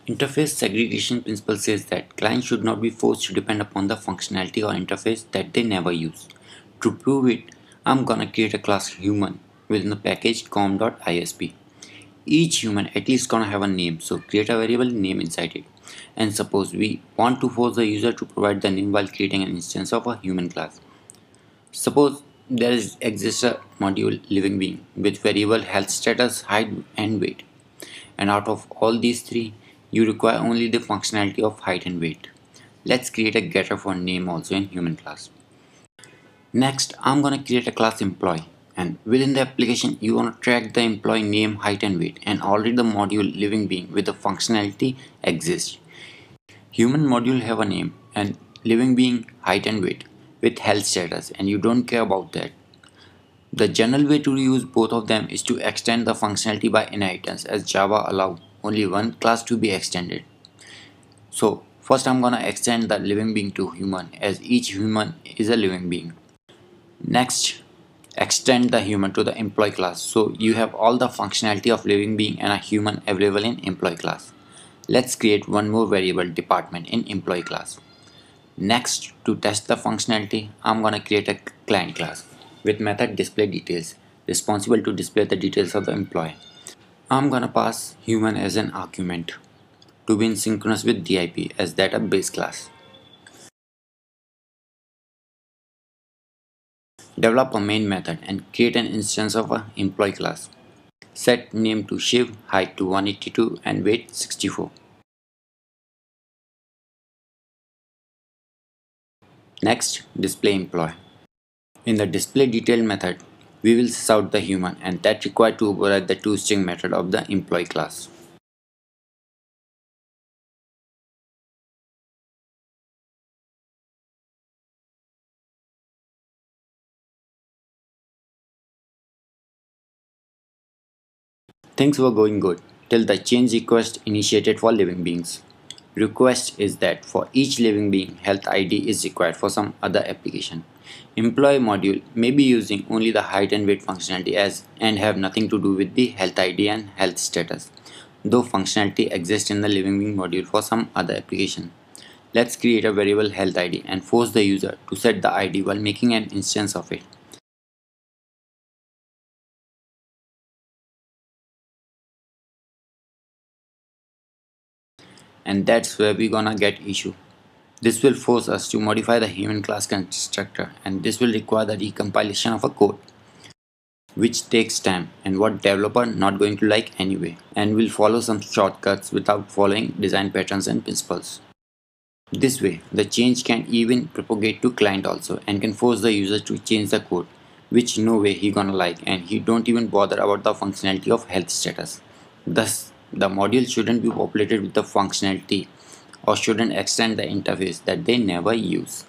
Interface segregation principle says that clients should not be forced to depend upon the functionality or interface that they never use. To prove it, I'm gonna create a class human within the package com.isp. Each human at least gonna have a name, so create a variable name inside it. And suppose we want to force the user to provide the name while creating an instance of a human class. Suppose exists a module living being with variable health status, height and weight. And out of all these three, you require only the functionality of height and weight. Let's create a getter for name also in human class. Next, I'm gonna create a class employee, and within the application you wanna track the employee name, height and weight, and already the module living being with the functionality exists. Human module have a name and living being height and weight with health status, and you don't care about that. The general way to use both of them is to extend the functionality by inheritance, as Java allows only one class to be extended. So first I'm gonna extend the living being to human, as each human is a living being. Next, extend the human to the employee class, so you have all the functionality of living being and a human available in employee class. Let's create one more variable department in employee class. Next, to test the functionality, I'm gonna create a client class with method display details responsible to display the details of the employee. I'm gonna pass human as an argument to be in synchronous with DIP as that a base class. Develop a main method and create an instance of a employee class. Set name to Shiv, height to 182 and weight 64. Next, display employee. In the display detail method, we will sort the human, and that required to override the toString method of the employee class. Things were going good till the change request initiated for living beings. Request is that for each living being, health ID is required for some other application. Employee module may be using only the height and weight functionality as and have nothing to do with the health ID and health status, though functionality exists in the living being module for some other application. Let's create a variable health ID and force the user to set the ID while making an instance of it. And that's where we're gonna get issue. This will force us to modify the human class constructor, and this will require the recompilation of a code, which takes time and what developer not going to like anyway, and will follow some shortcuts without following design patterns and principles. This way, the change can even propagate to client also and can force the user to change the code, which no way he gonna like, and he don't even bother about the functionality of health status. Thus, the module shouldn't be populated with the functionality or shouldn't extend the interface that they never use.